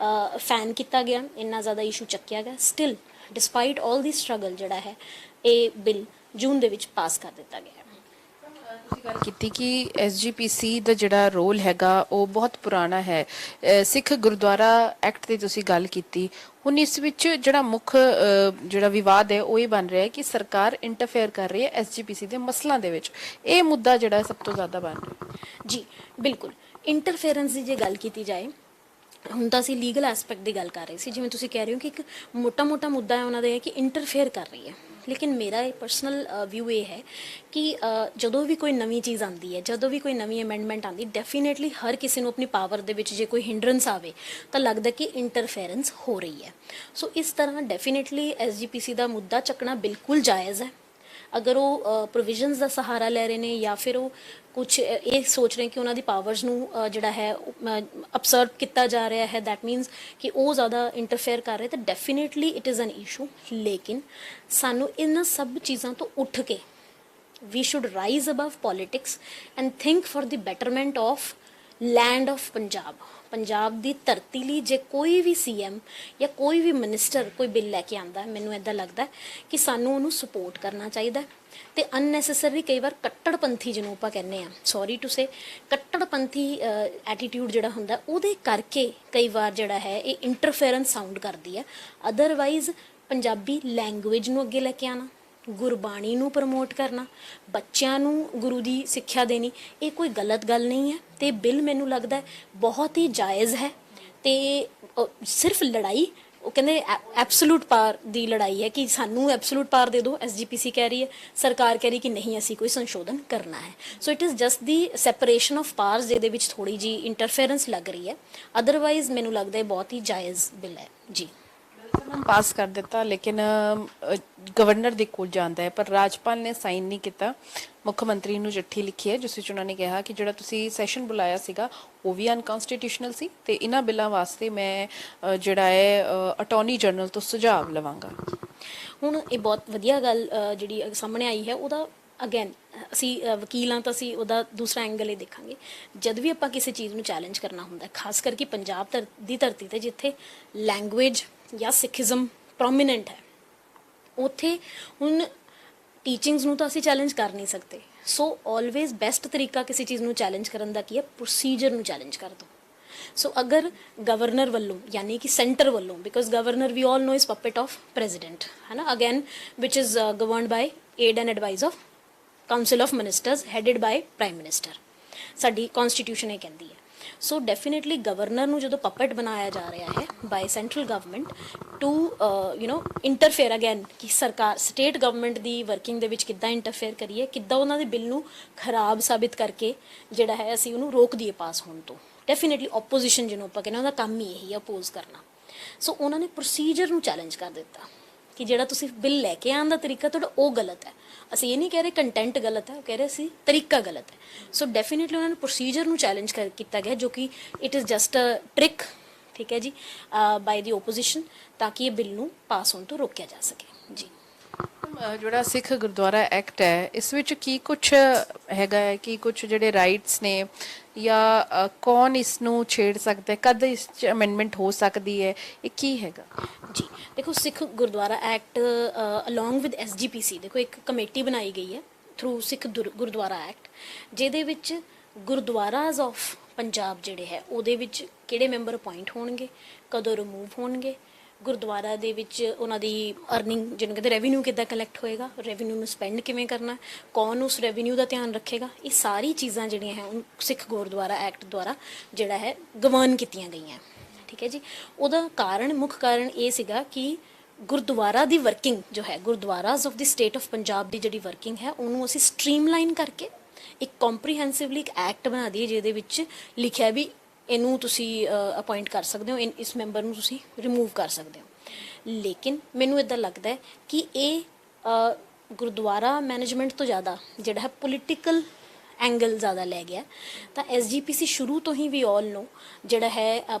ਫੈਨ ਕੀਤਾ ਗਿਆ ਇੰਨਾ ਜ਼ਿਆਦਾ ਇਸ਼ੂ ਚੱਕਿਆ ਗਿਆ ਸਟਿਲ ਡਿਸਪਾਈਟ ਆਲ ਦੀ ਸਟਰਗਲ ਜਿਹੜਾ ਹੈ ਇਹ ਬਿੱਲ ਜੂਨ ਦੇ ਵਿੱਚ ਪਾਸ ਕਰ ਦਿੱਤਾ ਗਿਆ ਤੁਸੀਂ ਗੱਲ ਕੀਤੀ ਕਿ ਐਸਜੀਪੀਸੀ ਦਾ ਜਿਹੜਾ ਰੋਲ ਹੈਗਾ ਉਹ ਬਹੁਤ ਪੁਰਾਣਾ ਹੈ ਸਿੱਖ ਗੁਰਦੁਆਰਾ ਐਕਟ ਦੀ ਤੁਸੀਂ ਗੱਲ ਕੀਤੀ ਹੁਣ ਇਸ ਵਿੱਚ ਜਿਹੜਾ ਮੁੱਖ ਜਿਹੜਾ ਵਿਵਾਦ ਹੈ ਉਹ ਇਹ ਬਣ ਰਿਹਾ ਹੈ ਕਿ ਸਰਕਾਰ ਇੰਟਰਫੇਅਰ ਕਰ ਰਹੀ ਹੈ ਐਸਜੀਪੀਸੀ ਦੇ ਮਸਲਿਆਂ ਦੇ ਵਿੱਚ ਇਹ ਮੁੱਦਾ ਜਿਹੜਾ ਸਭ ਤੋਂ ਜ਼ਿਆਦਾ ਬਣ ਰਿਹਾ ਜੀ ਬਿਲਕੁਲ ਇੰਟਰਫੇਰੈਂਸ ਦੀ ਜੇ ਗੱਲ ਕੀਤੀ ਜਾਏ ਹੁਣ ਤਾਂ ਅਸੀਂ ਲੀਗਲ ਐਸਪੈਕਟ ਦੀ ਗੱਲ ਕਰ ਰਹੇ ਸੀ ਜਿਵੇਂ ਤੁਸੀਂ ਕਹਿ ਰਹੇ ਹੋ ਕਿ ਇੱਕ ਮੋਟਾ ਮੁੱਦਾ ਹੈ ਉਹਨਾਂ ਦਾ ਹੈ ਕਿ ਇੰਟਰਫੇਅਰ ਕਰ ਰਹੀ ਹੈ ਲੇਕਿਨ ਮੇਰਾ ਇਹ ਪਰਸਨਲ ਵਿਊ ਇਹ ਹੈ ਕਿ ਜਦੋਂ ਵੀ ਕੋਈ ਨਵੀਂ ਚੀਜ਼ ਆਉਂਦੀ ਹੈ ਜਦੋਂ ਵੀ ਕੋਈ ਨਵੀਂ ਅਮੈਂਡਮੈਂਟ ਆਉਂਦੀ ਡੈਫੀਨੇਟਲੀ ਹਰ ਕਿਸੇ ਨੂੰ ਆਪਣੀ ਪਾਵਰ ਦੇ ਵਿੱਚ ਜੇ ਕੋਈ ਹਿੰਡਰੈਂਸ ਆਵੇ ਤਾਂ ਲੱਗਦਾ ਕਿ ਇੰਟਰਫੇਰੈਂਸ ਹੋ ਰਹੀ ਹੈ ਸੋ ਇਸ ਤਰ੍ਹਾਂ ਡੈਫੀਨੇਟਲੀ ਐਸਜੀਪੀਸੀ ਦਾ ਮੁੱਦਾ ਚੱਕਣਾ ਬਿਲਕੁਲ ਜਾਇਜ਼ ਹੈ ਅਗਰ ਉਹ ਪ੍ਰੋਵੀਜ਼ਨਸ ਦਾ ਸਹਾਰਾ ਲੈ ਰਹੇ ਨੇ ਜਾਂ ਫਿਰ ਉਹ ਕੁਝ ਇਹ ਸੋਚ ਰਹੇ ਕਿ ਉਹਨਾਂ ਦੀ ਪਾਵਰਸ ਨੂੰ ਜਿਹੜਾ ਹੈ ਅਬਸਰਵ ਕੀਤਾ ਜਾ ਰਿਹਾ ਹੈ ਦੈਟ ਮੀਨਸ ਕਿ ਉਹ ਜ਼ਿਆਦਾ ਇੰਟਰਫੇਅਰ ਕਰ ਰਹੇ ਤਾਂ definitely it is an issue ਲੇਕਿਨ ਸਾਨੂੰ ਇਹਨਾਂ ਸਭ ਚੀਜ਼ਾਂ ਤੋਂ ਉੱਠ ਕੇ we should rise above politics and think for the betterment of land of Punjab ਦੀ ਧਰਤੀ ਲਈ ਜੇ ਕੋਈ ਵੀ ਸੀਐਮ ਜਾਂ ਕੋਈ ਵੀ ਮਿਨਿਸਟਰ ਕੋਈ ਬਿੱਲ ਲੈ ਕੇ ਆਂਦਾ ਮੈਨੂੰ ਇਦਾਂ ਲੱਗਦਾ ਕਿ ਸਾਨੂੰ ਉਹਨੂੰ ਸਪੋਰਟ ਕਰਨਾ ਚਾਹੀਦਾ ਤੇ ਅਨਨੈਸੈਸਰੀ ਕਈ ਵਾਰ ਕੱਟੜਪੰਥੀ ਜਿਹਨੂੰ ਆਪਾਂ ਕਹਿੰਦੇ ਆ ਸੌਰੀ ਟੂ ਸੇ ਕੱਟੜਪੰਥੀ ਐਟੀਟਿਊਡ ਜਿਹੜਾ ਹੁੰਦਾ ਉਹਦੇ ਕਰਕੇ ਕਈ ਵਾਰ ਜਿਹੜਾ ਹੈ ਇਹ ਇੰਟਰਫੇਰੈਂਸ ਸਾਊਂਡ ਕਰਦੀ ਹੈ ਅਦਰਵਾਈਜ਼ ਪੰਜਾਬੀ ਲੈਂਗੁਏਜ ਨੂੰ ਅੱਗੇ ਲੈ ਕੇ ਆਣਾ ਗੁਰਬਾਣੀ ਨੂੰ ਪ੍ਰਮੋਟ ਕਰਨਾ ਬੱਚਿਆਂ ਨੂੰ ਗੁਰੂ ਦੀ ਸਿੱਖਿਆ ਦੇਣੀ ਇਹ ਕੋਈ ਗਲਤ ਗੱਲ ਨਹੀਂ ਹੈ ਤੇ ਬਿੱਲ ਮੈਨੂੰ ਲੱਗਦਾ ਬਹੁਤ ਹੀ ਜਾਇਜ਼ ਹੈ ਤੇ ਸਿਰਫ ਲੜਾਈ ਉਹ ਕਹਿੰਦੇ ਐਬਸੋਲੂਟ ਪਾਵਰ ਦੀ ਲੜਾਈ ਹੈ ਕਿ ਸਾਨੂੰ ਐਬਸੋਲੂਟ ਪਾਵਰ ਦੇ ਦਿਓ ਐਸਜੀਪੀਸੀ ਕਹਿ ਰਹੀ ਹੈ ਸਰਕਾਰ ਕਹਿ ਰਹੀ ਕਿ ਨਹੀਂ ਅਸੀਂ ਕੋਈ ਸੰਸ਼ੋਧਨ ਕਰਨਾ ਹੈ so it is just the separation of powers ਜਿਹਦੇ ਵਿੱਚ ਥੋੜੀ ਜੀ ਇੰਟਰਫੇਰੈਂਸ ਲੱਗ ਰਹੀ ਹੈ ਅਦਰਵਾਈਜ਼ ਮੈਨੂੰ ਲੱਗਦਾ ਇਹ ਬਹੁਤ ਹੀ ਜਾਇਜ਼ ਬਿੱਲ ਹੈ ਜੀ ਪਾਸ ਕਰ ਦਿੱਤਾ ਲੇਕਿਨ ਗਵਰਨਰ ਦੇ ਕੋਲ ਜਾਂਦਾ ਹੈ ਪਰ ਰਾਜਪਾਲ ਨੇ ਸਾਈਨ ਨਹੀਂ ਕੀਤਾ ਮੁੱਖ ਮੰਤਰੀ ਨੂੰ ਚਿੱਠੀ ਲਿਖੀ ਹੈ ਜਿਸ ਵਿੱਚ ਉਹਨਾਂ ਨੇ ਕਿਹਾ ਕਿ ਜਿਹੜਾ ਤੁਸੀਂ ਸੈਸ਼ਨ ਬੁਲਾਇਆ ਸੀਗਾ ਉਹ ਵੀ ਅਨਕਨਸਟੀਟਿਊਸ਼ਨਲ ਸੀ ਤੇ ਇਹਨਾਂ ਬਿੱਲਾਂ ਵਾਸਤੇ ਮੈਂ ਜਿਹੜਾ ਹੈ ਅਟਾਰਨੀ ਜਨਰਲ ਤੋਂ ਸੁਝਾਅ ਲਵਾਂਗਾ ਹੁਣ ਇਹ ਬਹੁਤ ਵਧੀਆ ਗੱਲ ਜਿਹੜੀ ਸਾਹਮਣੇ ਆਈ ਹੈ ਉਹਦਾ ਅਗੇਨ ਅਸੀਂ ਵਕੀਲਾਂ ਤਾਂ ਅਸੀਂ ਉਹਦਾ ਦੂਸਰਾ ਐਂਗਲ ਹੀ ਦੇਖਾਂਗੇ ਜਦ ਵੀ ਆਪਾਂ ਕਿਸੇ ਚੀਜ਼ ਨੂੰ ਚੈਲੰਜ ਕਰਨਾ ਹੁੰਦਾ ਖਾਸ ਕਰਕੇ ਪੰਜਾਬ ਦੀ ਧਰਤੀ ਤੇ ਜਿੱਥੇ ਲੈਂਗੁਏਜ ਜਾਂ ਸਿੱਖੀਜ਼ਮ ਪ੍ਰੋਮੀਨੈਂਟ ਹੈ ਉੱਥੇ ਹੁਣ ਟੀਚਿੰਗਸ ਨੂੰ ਤਾਂ ਅਸੀਂ ਚੈਲੰਜ ਕਰ ਨਹੀਂ ਸਕਦੇ ਸੋ ਆਲਵੇਜ਼ ਬੈਸਟ ਤਰੀਕਾ ਕਿਸੇ ਚੀਜ਼ ਨੂੰ ਚੈਲੰਜ ਕਰਨ ਦਾ ਕੀ ਹੈ ਪ੍ਰੋਸੀਜਰ ਨੂੰ ਚੈਲੰਜ ਕਰ ਦਿਓ ਸੋ ਅਗਰ ਗਵਰਨਰ ਵੱਲੋਂ ਯਾਨੀ ਕਿ ਸੈਂਟਰ ਵੱਲੋਂ ਬਿਕੋਜ਼ ਗਵਰਨਰ ਵੀ all know is puppet of president ਹੈ ਨਾ again which is governed by aid and advice of council of ministers headed by prime minister ਸਾਡੀ ਕਨਸਟੀਟਿਊਸ਼ਨ ਇਹ ਕਹਿੰਦੀ ਹੈ ਸੋ ਡੈਫੀਨੇਟਲੀ ਗਵਰਨਰ ਨੂੰ ਜਦੋਂ ਪਪਟ ਬਣਾਇਆ ਜਾ ਰਿਹਾ ਹੈ by central government to interfere again ਕਿ ਸਰਕਾਰ ਸਟੇਟ ਗਵਰਨਮੈਂਟ ਦੀ ਵਰਕਿੰਗ ਦੇ ਵਿੱਚ ਕਿੱਦਾਂ ਇੰਟਰਫੇਅਰ ਕਰੀਏ ਕਿੱਦਾਂ ਉਹਨਾਂ ਦੇ ਬਿੱਲ ਨੂੰ ਖਰਾਬ ਸਾਬਿਤ ਕਰਕੇ ਜਿਹੜਾ ਹੈ ਅਸੀਂ ਉਹਨੂੰ ਰੋਕ ਦਈਏ ਪਾਸ ਹੋਣ ਤੋਂ ਡੈਫੀਨੇਟਲੀ ਆਪੋਜੀਸ਼ਨ ਜਿਹਨੂੰ ਆਪਾਂ ਕਹਿੰਦੇ ਉਹਦਾ ਕੰਮ ਹੀ ਇਹੀ ਅਪੋਜ਼ ਕਰਨਾ ਸੋ ਉਹਨਾਂ ਨੇ ਪ੍ਰੋਸੀਜਰ ਨੂੰ ਚੈਲੰਜ ਕਰ ਦਿੱਤਾ ਕਿ ਜਿਹੜਾ ਤੁਸੀਂ ਬਿੱਲ ਲੈ ਕੇ ਆਉਣ ਦਾ ਤਰੀਕਾ ਤੁਹਾਡਾ ਉਹ ਗਲਤ ਹੈ ਅਸੀਂ ਇਹ ਨਹੀਂ ਕਹਿ ਰਹੇ ਕੰਟੈਂਟ ਗਲਤ ਹੈ ਉਹ ਕਹਿ ਰਹੇ ਸੀ ਤਰੀਕਾ ਗਲਤ ਹੈ ਸੋ ਡੈਫੀਨੇਟਲੀ ਉਹਨਾਂ ਨੇ ਪ੍ਰੋਸੀਜਰ ਨੂੰ ਚੈਲੰਜ ਕੀਤਾ ਗਿਆ ਜੋ ਕਿ it is just a trick ਠੀਕ ਹੈ ਜੀ ਬਾਈ ਦੀ ਓਪੋਜੀਸ਼ਨ ਤਾਂ ਕਿ ਇਹ ਬਿੱਲ ਨੂੰ ਪਾਸ ਹੋਣ ਤੋਂ ਰੋਕਿਆ ਜਾ ਸਕੇ ਜੀ ਜਿਹੜਾ ਸਿੱਖ ਗੁਰਦੁਆਰਾ ਐਕਟ ਹੈ ਇਸ ਵਿੱਚ ਕੀ ਕੁਝ ਹੈਗਾ ਹੈ ਕਿ ਕੁਝ ਜਿਹੜੇ ਰਾਈਟਸ ਨੇ ਜਾਂ ਕੌਣ ਇਸ ਨੂੰ ਛੇੜ ਸਕਦਾ ਹੈ ਕਦ ਇਸ 'ਚ ਅਮੈਂਡਮੈਂਟ ਹੋ ਸਕਦੀ ਹੈ ਇਹ ਕੀ ਹੈਗਾ ਜੀ ਦੇਖੋ Sikh Gurdwara act along with SGPC ਦੇਖੋ ਇੱਕ ਕਮੇਟੀ ਬਣਾਈ ਗਈ ਹੈ ਥਰੂ ਸਿੱਖ ਗੁਰਦੁਆਰਾ ਐਕਟ ਜਿਹਦੇ ਵਿੱਚ ਗੁਰਦੁਆਰਾਜ਼ ਆਫ ਪੰਜਾਬ ਜਿਹੜੇ ਹੈ ਉਹਦੇ ਵਿੱਚ ਕਿਹੜੇ ਮੈਂਬਰ ਅਪਾਇੰਟ ਹੋਣਗੇ ਕਦੋਂ ਰਿਮੂਵ ਹੋਣਗੇ ਗੁਰਦੁਆਰਾ ਦੇ ਵਿੱਚ ਉਹਨਾਂ ਦੀ ਅਰਨਿੰਗ ਜਿਹਨੂੰ ਕਹਿੰਦੇ ਰੈਵਨਿਊ ਕਿੱਦਾਂ ਕਲੈਕਟ ਹੋਏਗਾ ਰੈਵਨਿਊ ਨੂੰ ਸਪੈਂਡ ਕਿਵੇਂ ਕਰਨਾ ਕੌਣ ਉਸ ਰੈਵਨਿਊ ਦਾ ਧਿਆਨ ਰੱਖੇਗਾ ਇਹ ਸਾਰੀ ਚੀਜ਼ਾਂ ਜਿਹੜੀਆਂ ਹੈ ਉਹ ਸਿੱਖ ਗੁਰਦੁਆਰਾ ਐਕਟ ਦੁਆਰਾ ਜਿਹੜਾ ਹੈ ਗਵਰਨ ਕੀਤੀਆਂ ਗਈਆਂ ਠੀਕ ਹੈ ਜੀ ਉਹਦਾ ਕਾਰਨ ਮੁੱਖ ਕਾਰਨ ਇਹ ਸੀਗਾ ਕਿ ਗੁਰਦੁਆਰਾ ਦੀ ਵਰਕਿੰਗ ਜੋ ਹੈ gurdwaras of the state of Punjab ਦੀ ਜਿਹੜੀ ਵਰਕਿੰਗ ਹੈ ਉਹਨੂੰ ਅਸੀਂ ਸਟਰੀਮਲਾਈਨ ਕਰਕੇ ਇੱਕ ਕੰਪਰੀਹੈਂਸਿਵਲੀ ਇੱਕ ਐਕਟ ਬਣਾ ਦਈਏ ਜਿਹਦੇ ਵਿੱਚ ਲਿਖਿਆ ਵੀ ਇਹਨੂੰ ਤੁਸੀਂ ਅਪਾਇੰਟ ਕਰ ਸਕਦੇ ਹੋ, ਇਸ ਮੈਂਬਰ ਨੂੰ ਤੁਸੀਂ ਰਿਮੂਵ ਕਰ ਸਕਦੇ ਹੋ। ਲੇਕਿਨ ਮੈਨੂੰ ਇਦਾਂ ਲੱਗਦਾ ਹੈ ਕਿ ਇਹ ਗੁਰਦੁਆਰਾ ਮੈਨੇਜਮੈਂਟ ਤੋਂ ਜ਼ਿਆਦਾ ਜਿਹੜਾ ਹੈ ਪੋਲੀਟੀਕਲ ਐਂਗਲ ਜ਼ਿਆਦਾ ਲੈ ਗਿਆ। ਤਾਂ ਐਸਜੀਪੀਸੀ ਸ਼ੁਰੂ ਤੋਂ ਹੀ ਵੀ ਆਲ ਨੂੰ ਜਿਹੜਾ ਹੈ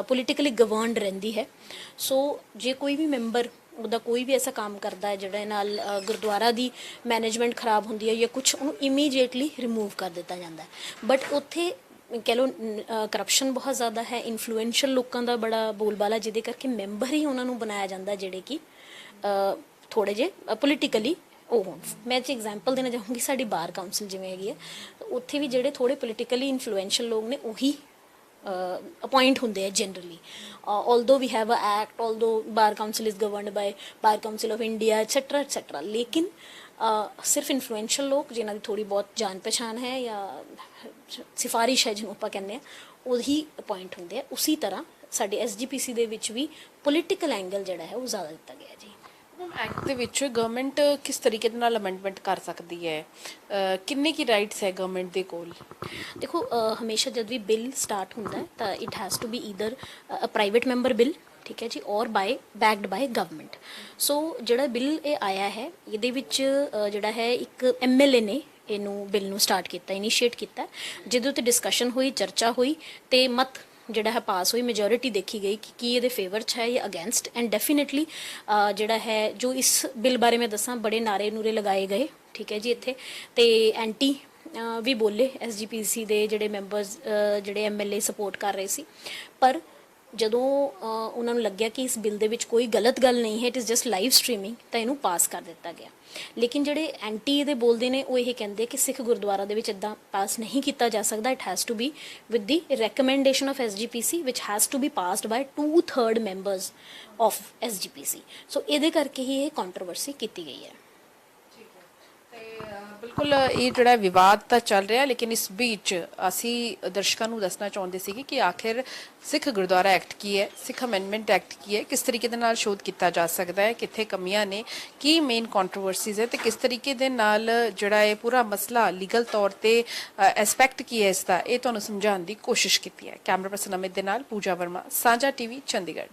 ਪੋਲੀਟੀਕਲੀ ਗਵਰਨਡ ਰਹਿੰਦੀ ਹੈ। ਸੋ ਜੇ ਕੋਈ ਵੀ ਮੈਂਬਰ ਉਹਦਾ ਕੋਈ ਵੀ ਐਸਾ ਕੰਮ ਕਰਦਾ ਹੈ ਜਿਹੜਾ ਨਾਲ ਗੁਰਦੁਆਰਾ ਦੀ ਮੈਨੇਜਮੈਂਟ ਖਰਾਬ ਹੁੰਦੀ ਹੈ ਜਾਂ ਕੁਝ, ਉਹਨੂੰ ਇਮੀਡੀਏਟਲੀ ਰਿਮੂਵ ਕਰ ਦਿੱਤਾ ਜਾਂਦਾ ਹੈ। ਬਟ ਉੱਥੇ ਕਹਿ ਲਓ ਕਰਪਸ਼ਨ ਬਹੁਤ ਜ਼ਿਆਦਾ ਹੈ, ਇਨਫਲੂਐਂਸ਼ੀਅਲ ਲੋਕਾਂ ਦਾ ਬੜਾ ਬੋਲਬਾਲਾ, ਜਿਹਦੇ ਕਰਕੇ ਮੈਂਬਰ ਹੀ ਉਹਨਾਂ ਨੂੰ ਬਣਾਇਆ ਜਾਂਦਾ ਜਿਹੜੇ ਕਿ ਥੋੜ੍ਹੇ ਜਿਹੇ ਪੋਲੀਟੀਕਲੀ ਉਹ ਹੋਣ। ਮੈਂ ਜੇ ਐਗਜ਼ਾਮਪਲ ਦੇਣਾ ਚਾਹੂੰਗੀ, ਸਾਡੀ ਬਾਰ ਕਾਉਂਸਲ ਜਿਵੇਂ ਹੈਗੀ ਹੈ, ਉੱਥੇ ਵੀ ਜਿਹੜੇ ਥੋੜ੍ਹੇ ਪੋਲੀਟੀਕਲੀ ਇਨਫਲੂਐਂਸ਼ੀਅਲ ਲੋਕ ਨੇ ਉਹੀ ਅਪਾਇੰਟ ਹੁੰਦੇ ਆ generally. although we have a act, although bar council is governed by bar council of India etc etc, ਲੇਕਿਨ ਸਿਰਫ ਇਨਫਲੂਐਂਸ਼ੀਅਲ ਲੋਕ ਜਿਨ੍ਹਾਂ ਦੀ ਥੋੜ੍ਹੀ ਬਹੁਤ ਜਾਣ ਪਛਾਣ ਹੈ ਜਾਂ ਸਿਫਾਰਿਸ਼ ਹੈ ਜਿਹਨੂੰ ਆਪਾਂ ਕਹਿੰਦੇ ਹਾਂ, ਉਹੀ ਅਪਾਇੰਟ ਹੁੰਦੇ ਆ। ਉਸੀ ਤਰ੍ਹਾਂ ਸਾਡੇ ਐਸਜੀਪੀਸੀ ਦੇ ਵਿੱਚ ਵੀ ਪੋਲੀਟੀਕਲ ਐਂਗਲ ਜਿਹੜਾ ਹੈ ਉਹ ਜ਼ਿਆਦਾ ਦਿੱਤਾ ਗਿਆ ਜੀ। ਐਕਟ ਦੇ ਵਿੱਚ ਗਵਰਨਮੈਂਟ ਕਿਸ ਤਰੀਕੇ ਦੇ ਨਾਲ ਅਮੈਂਡਮੈਂਟ ਕਰ ਸਕਦੀ ਹੈ, ਕਿੰਨੇ ਕੀ ਰਾਈਟਸ ਹੈ ਗਵਰਨਮੈਂਟ ਦੇ ਕੋਲ? ਦੇਖੋ, ਹਮੇਸ਼ਾ ਜਦ ਵੀ ਬਿੱਲ ਸਟਾਰਟ ਹੁੰਦਾ ਹੈ ਤਾਂ it has to be either a private member bill, ਠੀਕ ਹੈ ਜੀ, ਔਰ ਬੈਕਡ ਬਾਏ ਗਵਰਨਮੈਂਟ। ਸੋ ਜਿਹੜਾ ਬਿੱਲ ਇਹ ਆਇਆ ਹੈ ਇਹਦੇ ਵਿੱਚ ਜਿਹੜਾ ਹੈ ਇੱਕ ਐਮਐਲਏ ਨੇ ਇਹਨੂੰ ਬਿੱਲ ਨੂੰ ਸਟਾਰਟ ਕੀਤਾ, ਇਨੀਸ਼ੀਏਟ ਕੀਤਾ, ਜਿਹਦੇ ਉੱਤੇ ਡਿਸਕਸ਼ਨ ਹੋਈ, ਚਰਚਾ ਹੋਈ ਤੇ ਮਤ ਜਿਹੜਾ ਹੈ ਪਾਸ ਹੋਈ, ਮੈਜੋਰਿਟੀ ਦੇਖੀ ਗਈ ਕਿ ਕੀ ਇਹਦੇ ਫੇਵਰ 'ਚ ਹੈ ਜਾਂ ਅਗੇਂਸਟ। ਐਂਡ ਡੈਫੀਨੇਟਲੀ ਜਿਹੜਾ ਹੈ ਜੋ ਇਸ ਬਿੱਲ ਬਾਰੇ ਮੈਂ ਦੱਸਾਂ, ਬੜੇ ਨਾਰੇ ਨੂਰੇ ਲਗਾਏ ਗਏ, ਠੀਕ ਹੈ ਜੀ ਇੱਥੇ, ਤੇ ਐਂਟੀ ਵੀ ਬੋਲੇ ਐਸਜੀਪੀਸੀ ਦੇ ਜਿਹੜੇ ਮੈਂਬਰਸ, ਜਿਹੜੇ ਐਮਐਲਏ ਸਪੋਰਟ ਕਰ ਰਹੇ ਸੀ। ਪਰ ਜਦੋਂ ਉਹਨਾਂ ਨੂੰ ਲੱਗਿਆ ਕਿ ਇਸ ਬਿੱਲ ਦੇ ਵਿੱਚ ਕੋਈ ਗਲਤ ਗੱਲ ਨਹੀਂ ਹੈ, it is just live streaming, ਤਾਂ ਇਹਨੂੰ ਪਾਸ ਕਰ ਦਿੱਤਾ ਗਿਆ। ਲੇਕਿਨ ਜਿਹੜੇ ਐਂਟੀ ਇਹਦੇ ਬੋਲਦੇ ਨੇ ਉਹ ਇਹ ਕਹਿੰਦੇ ਕਿ ਸਿੱਖ ਗੁਰਦੁਆਰਾ ਦੇ ਵਿੱਚ ਇੱਦਾਂ ਪਾਸ ਨਹੀਂ ਕੀਤਾ ਜਾ ਸਕਦਾ, it has to be with the recommendation of SGPC which has to be passed by 2/3 members of SGPC. So ਇਹਦੇ ਕਰਕੇ ਹੀ ਇਹ ਕੰਟਰੋਵਰਸੀ ਕੀਤੀ ਗਈ ਹੈ। ਬਿਲਕੁਲ, ਇਹ ਜਿਹੜਾ ਵਿਵਾਦ ਤਾਂ ਚੱਲ ਰਿਹਾ, ਲੇਕਿਨ ਇਸ ਵਿੱਚ ਅਸੀਂ ਦਰਸ਼ਕਾਂ ਨੂੰ ਦੱਸਣਾ ਚਾਹੁੰਦੇ ਸੀਗੇ ਕਿ ਆਖਿਰ ਸਿੱਖ ਗੁਰਦੁਆਰਾ ਐਕਟ ਕੀ ਹੈ, ਸਿੱਖ ਅਮੈਂਡਮੈਂਟ ਐਕਟ ਕੀ ਹੈ, ਕਿਸ ਤਰੀਕੇ ਦੇ ਨਾਲ ਸ਼ੋਧ ਕੀਤਾ ਜਾ ਸਕਦਾ ਹੈ, ਕਿੱਥੇ ਕਮੀਆਂ ਨੇ, ਕੀ ਮੇਨ ਕੰਟਰੋਵਰਸੀਜ਼ ਹੈ ਤੇ ਕਿਸ ਤਰੀਕੇ ਦੇ ਨਾਲ ਜਿਹੜਾ ਇਹ ਪੂਰਾ ਮਸਲਾ ਲੀਗਲ ਤੌਰ ਤੇ ਐਸਪੈਕਟ ਕੀ ਹੈ ਇਸ ਦਾ, ਇਹ ਤੁਹਾਨੂੰ ਸਮਝਾਉਣ ਦੀ ਕੋਸ਼ਿਸ਼ ਕੀਤੀ ਹੈ। ਕੈਮਰਾ ਪਰਸਨ ਅਮਿਤ ਦੇ ਨਾਲ ਪੂਜਾ ਵਰਮਾ, ਸਾਂਝਾ ਟੀਵੀ, ਚੰਡੀਗੜ੍ਹ।